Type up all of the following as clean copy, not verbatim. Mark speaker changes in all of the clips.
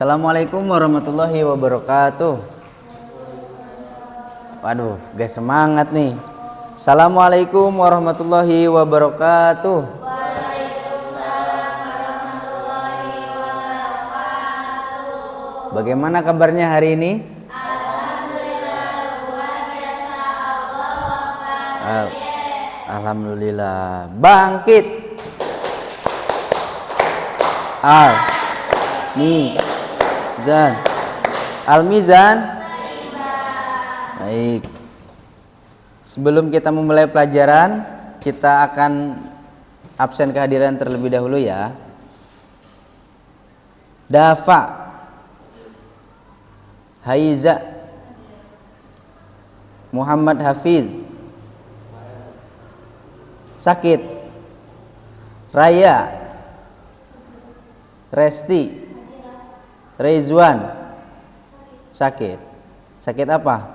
Speaker 1: Assalamualaikum warahmatullahi wabarakatuh. Waduh, gak semangat nih. Assalamualaikum warahmatullahi wabarakatuh.
Speaker 2: Waalaikumsalam warahmatullahi wabarakatuh.
Speaker 1: Bagaimana kabarnya hari ini?
Speaker 2: Alhamdulillah luar biasa. Allah
Speaker 1: Alhamdulillah. Bangkit. Mizan. Al-mizan. Baik. Sebelum kita memulai pelajaran, kita akan absen kehadiran terlebih dahulu ya. Dafa, Haiza, Muhammad Hafiz. Sakit. Raya, Resti, Rezwan. Sakit. Sakit apa?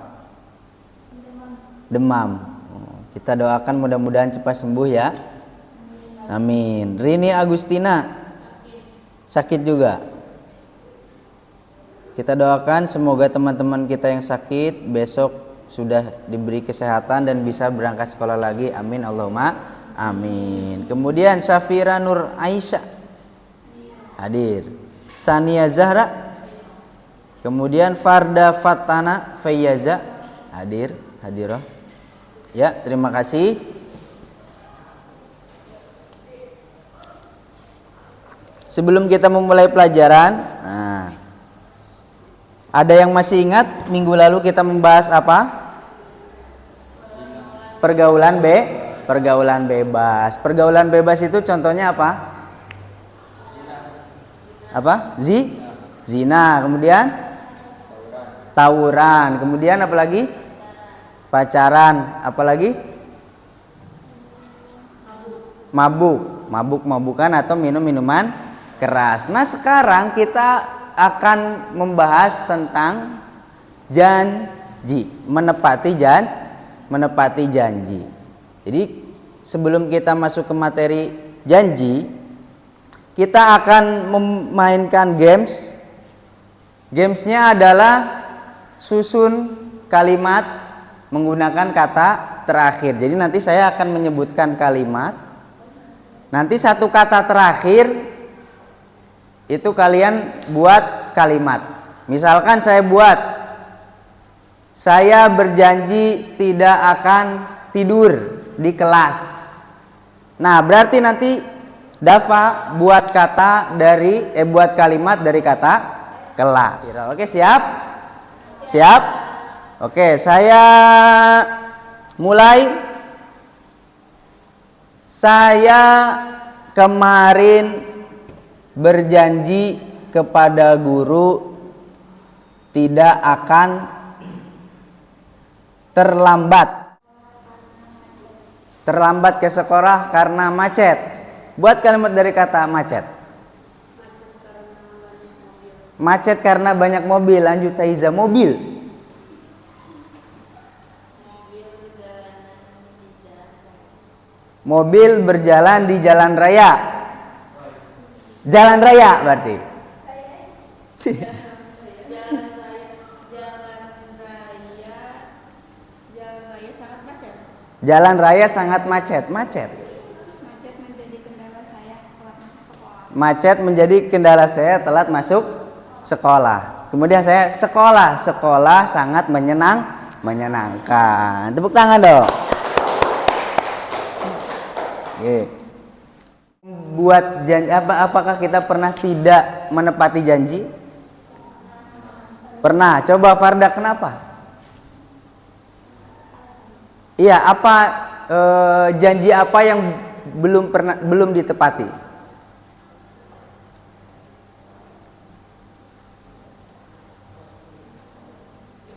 Speaker 1: Demam. Kita doakan mudah-mudahan cepat sembuh ya. Amin. Rini Agustina sakit juga. Kita doakan semoga teman-teman kita yang sakit besok sudah diberi kesehatan dan bisa berangkat sekolah lagi. Amin Allahumma amin. Kemudian Safira Nur Aisyah hadir. Sania Zahra. Kemudian Farda Fatana Fayyaza hadirah. Ya, terima kasih. Sebelum kita memulai pelajaran, ada yang masih ingat minggu lalu kita membahas apa? Pergaulan bebas. Pergaulan bebas itu contohnya apa? Zina. Kemudian tawuran. Kemudian apa lagi? Pacaran. Apa lagi? Mabuk-mabukan atau minum-minuman keras. Nah, sekarang kita akan membahas tentang janji, menepati janji. Jadi sebelum kita masuk ke materi janji, kita akan memainkan games. Gamesnya adalah susun kalimat menggunakan kata terakhir. Jadi nanti saya akan menyebutkan kalimat. Nanti satu kata terakhir itu kalian buat kalimat. Misalkan saya buat, saya berjanji tidak akan tidur di kelas. Nah, berarti nanti Dafa buat buat kalimat dari kata kelas. Oke, siap? Siap? Oke, saya mulai. Saya kemarin berjanji kepada guru tidak akan terlambat ke sekolah karena macet. Buat kalimat dari kata macet. Macet karena banyak mobil. Lanjut Taiza, mobil. Mobil berjalan di jalan raya. Jalan raya berarti. Jalan raya sangat macet. Macet menjadi kendala saya telat masuk sekolah. Kemudian saya sekolah sangat menyenangkan. Tepuk tangan dong. Oke. Buat janji apakah kita pernah tidak menepati janji? Pernah. Coba Farda, kenapa? Iya, janji apa yang belum ditepati?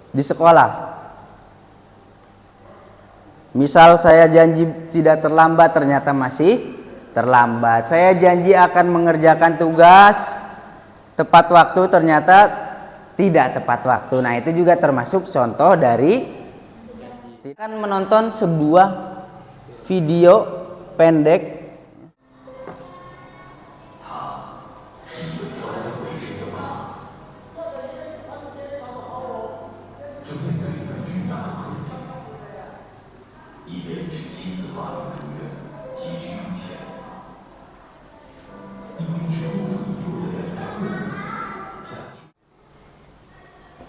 Speaker 1: Di sekolah. Misal saya janji tidak terlambat, ternyata masih terlambat. Saya janji akan mengerjakan tugas tepat waktu, ternyata tidak tepat waktu. Nah, itu juga termasuk contoh dari kan menonton sebuah video pendek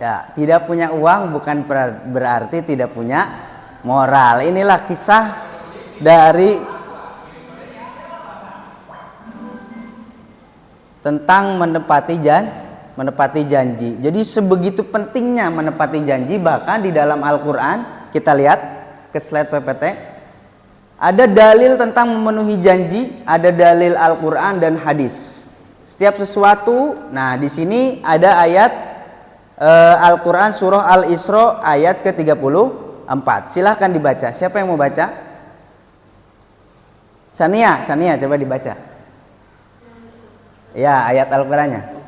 Speaker 1: Ya, tidak punya uang bukan berarti tidak punya moral. Inilah kisah dari tentang menepati janji. Jadi sebegitu pentingnya menepati janji, bahkan di dalam Al-Qur'an kita lihat ke slide PPT. Ada dalil tentang memenuhi janji, ada dalil Al-Qur'an dan hadis. Setiap sesuatu, nah di sini ada ayat Al-Quran surah Al-Isra ayat ke-34. Silahkan dibaca. Siapa yang mau baca? Sania coba dibaca. Ya, ayat Al-Qurannya.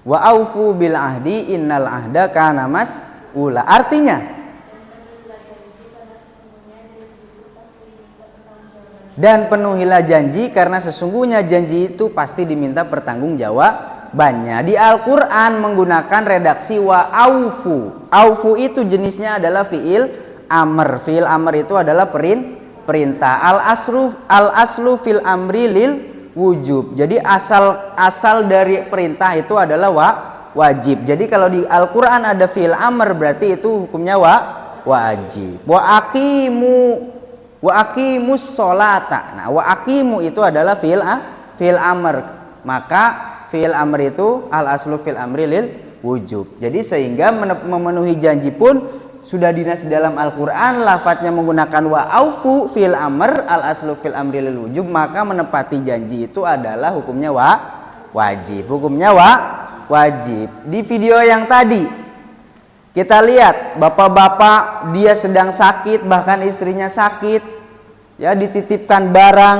Speaker 1: Wa aufu bil ahdi innal ahda kana mas'ula. Artinya, dan penuhilah janji karena sesungguhnya janji itu pasti diminta pertanggungjawabannya. Di Al-Qur'an menggunakan redaksi wa aufu. Aufu itu jenisnya adalah fiil amr. Fiil amr itu adalah perintah. Al-aslu fil amri lil wujub. Jadi asal dari perintah itu adalah wajib. Jadi kalau di Al-Qur'an ada fiil amr berarti itu hukumnya wajib. Wa aqimus sholata. Nah, wa aqimu itu adalah fi'il amr. Maka fi'il amr itu al aslu fil amri lil wujub. Jadi sehingga memenuhi janji pun sudah dinas dalam Al-Qur'an lafadznya menggunakan wa aufu fi'il amr al aslu fil amri lil wujub, maka menepati janji itu adalah hukumnya wajib. Hukumnya wajib. Di video yang tadi kita lihat bapak-bapak dia sedang sakit, bahkan istrinya sakit, ya dititipkan barang,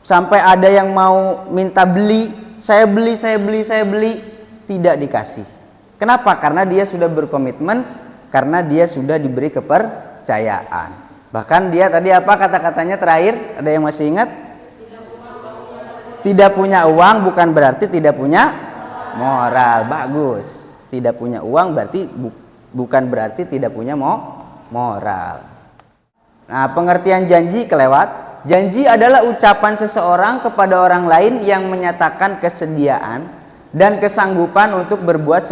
Speaker 1: sampai ada yang mau minta beli, saya beli, tidak dikasih. Kenapa? Karena dia sudah berkomitmen, karena dia sudah diberi kepercayaan. Bahkan dia tadi apa kata-katanya terakhir? Ada yang masih ingat? Tidak punya uang bukan berarti tidak punya moral. Bagus. Tidak punya uang berarti bukan berarti tidak punya moral. Nah, pengertian janji kelewat. Janji adalah ucapan seseorang kepada orang lain yang menyatakan kesediaan dan kesanggupan untuk berbuat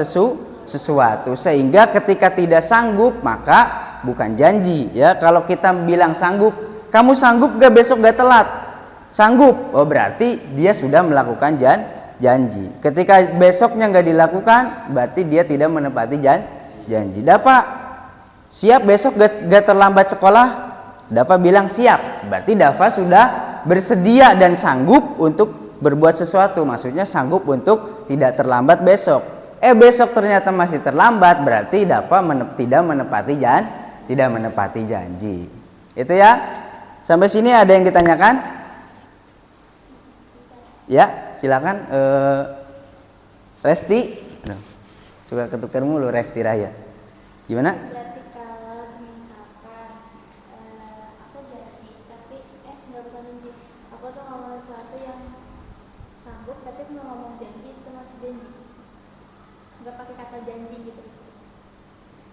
Speaker 1: sesuatu, sehingga ketika tidak sanggup maka bukan janji. Ya, kalau kita bilang sanggup, kamu sanggup gak besok gak telat? Sanggup. Oh, berarti dia sudah melakukan janji. Ketika besoknya nggak dilakukan, berarti dia tidak menepati janji. Dapat siap besok gak terlambat sekolah? Dapat bilang siap. Berarti Dafa sudah bersedia dan sanggup untuk berbuat sesuatu. Maksudnya sanggup untuk tidak terlambat besok. Besok ternyata masih terlambat, berarti Dafa tidak menepati janji. Itu ya. Sampai sini ada yang ditanyakan? Ya. Silakan Resti. Suka ketukar mulu Resti Raya. Gimana?
Speaker 2: Berarti kalau misalkan aku janji tapi nggak bukan janji, aku tuh ngomong sesuatu yang sanggup tapi nggak ngomong janji, itu masuk janji, nggak pakai kata janji gitu.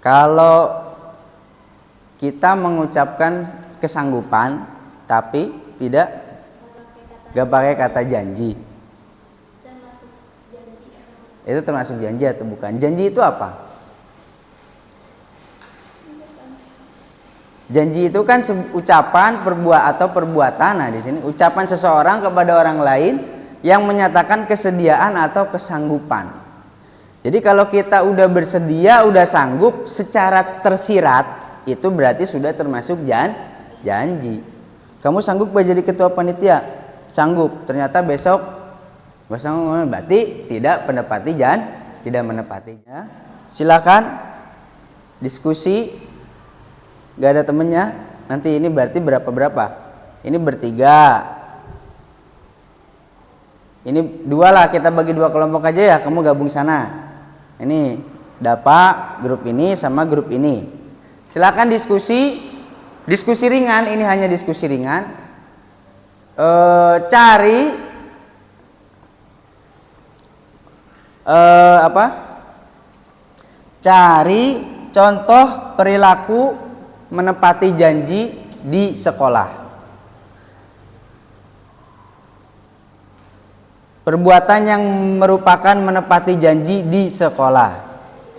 Speaker 1: Kalau kita mengucapkan kesanggupan tapi tidak nggak pakai kata janji, itu termasuk janji atau bukan? Janji itu apa? Janji itu kan ucapan, perbuatan. Nah, di sini ucapan seseorang kepada orang lain yang menyatakan kesediaan atau kesanggupan. Jadi kalau kita udah bersedia, udah sanggup secara tersirat, itu berarti sudah termasuk janji. Kamu sanggup gak jadi ketua panitia? Sanggup. Ternyata besok berarti tidak menepatinya. Silakan diskusi. Gak ada temennya. Nanti ini berarti berapa? Ini bertiga. Ini dua lah, kita bagi dua kelompok aja ya. Kamu gabung sana. Ini Dapa grup ini sama grup ini. Silakan diskusi ringan. Ini hanya diskusi ringan. Cari apa? Cari contoh perilaku menepati janji di sekolah. Perbuatan yang merupakan menepati janji di sekolah.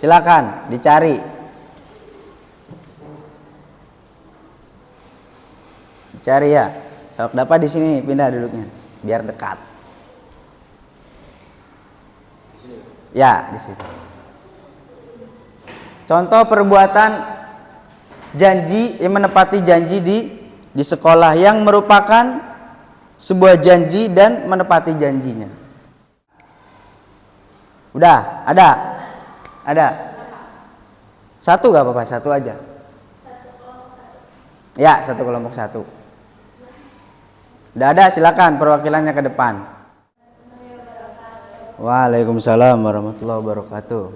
Speaker 1: Silakan dicari. Dicari ya. Kalau dapat di sini pindah duduknya biar dekat. Ya, di situ. Contoh perbuatan janji yang menepati janji di sekolah yang merupakan sebuah janji dan menepati janjinya. Udah, ada. Satu gak apa-apa, satu aja. Ya, satu kelompok satu. Udah ada, silakan perwakilannya ke depan. Waalaikumsalam warahmatullahi wabarakatuh.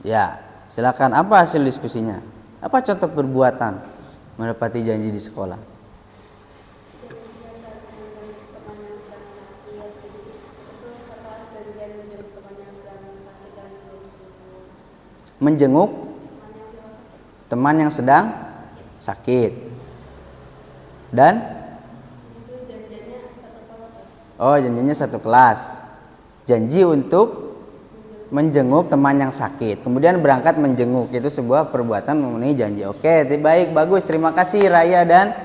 Speaker 1: Ya, silakan. Apa hasil diskusinya? Apa contoh perbuatan menepati janji di sekolah? Menjenguk teman yang sedang sakit. Dan janjinya satu kelas. Janji untuk menjenguk teman yang sakit, kemudian berangkat menjenguk, itu sebuah perbuatan memenuhi janji. Oke, baik, bagus. Terima kasih Raya dan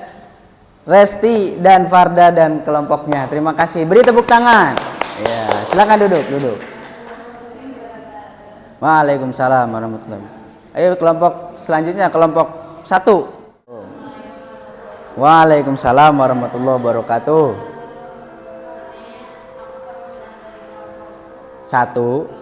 Speaker 1: Resti dan Farda dan kelompoknya. Terima kasih. Beri tepuk tangan. Ya, silakan duduk. Waalaikumsalam warahmatullahi wabarakatuh. Ayo kelompok selanjutnya, kelompok 1. Waalaikumsalam warahmatullahi wabarakatuh. 1.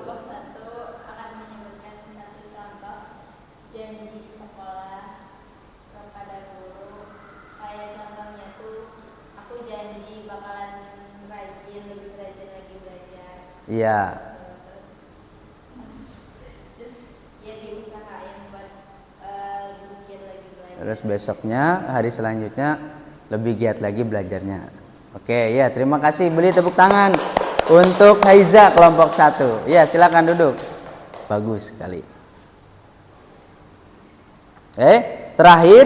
Speaker 1: Iya. Terus besoknya, hari selanjutnya lebih giat lagi belajarnya. Oke, ya, terima kasih. Beri tepuk tangan untuk Haiza kelompok 1. Ya, silakan duduk. Bagus sekali. Terakhir,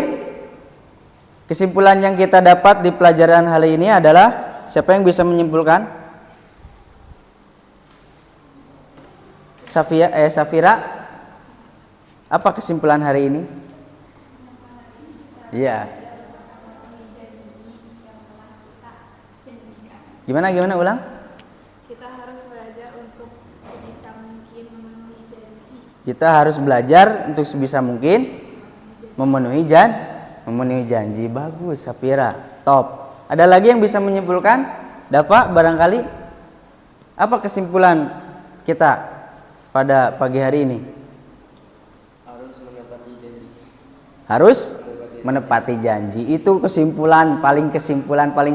Speaker 1: kesimpulan yang kita dapat di pelajaran hari ini adalah, siapa yang bisa menyimpulkan? Safira, apa kesimpulan hari ini? Iya. Gimana ulang?
Speaker 2: Kita harus belajar untuk sebisa mungkin memenuhi janji.
Speaker 1: Kita harus belajar untuk sebisa mungkin memenuhi janji. Bagus, Safira. Top. Ada lagi yang bisa menyimpulkan? Dapat barangkali? Apa kesimpulan kita pada pagi hari ini? Harus menepati janji. Itu kesimpulan paling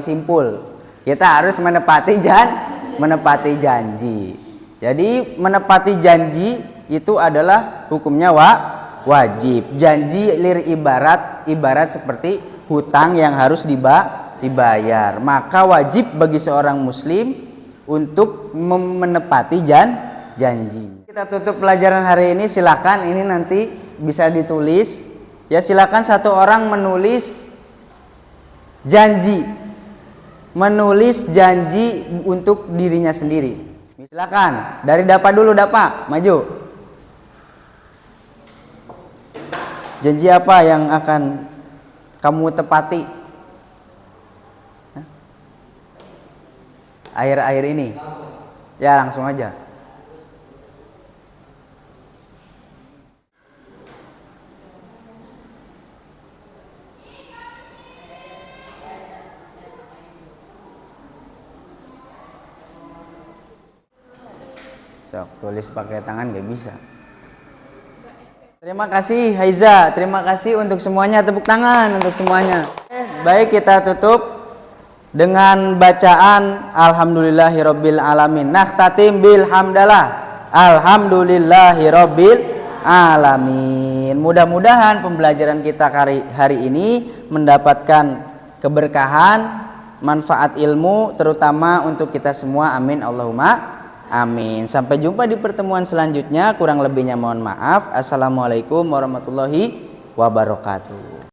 Speaker 1: simpul. Kita harus menepati janji. Jadi menepati janji itu adalah hukumnya wajib. Janji ibarat seperti hutang yang harus dibayar. Maka wajib bagi seorang muslim untuk menepati janji. Kita tutup pelajaran hari ini. Silakan, ini nanti bisa ditulis. Ya, silakan satu orang menulis janji untuk dirinya sendiri. Silakan, dari Dapa dulu. Dapa, maju. Janji apa yang akan kamu tepati akhir-akhir ini? Ya, langsung aja. Tulis pakai tangan gak bisa. Terima kasih Haiza, terima kasih untuk semuanya, tepuk tangan untuk semuanya. Baik, kita tutup dengan bacaan Alhamdulillahirabbil alamin. Nakhtatim bil hamdalah. Alhamdulillahirabbil alamin. Mudah-mudahan pembelajaran kita hari ini mendapatkan keberkahan, manfaat ilmu terutama untuk kita semua. Amin Allahumma amin. Sampai jumpa di pertemuan selanjutnya. Kurang lebihnya mohon maaf. Assalamualaikum warahmatullahi wabarakatuh.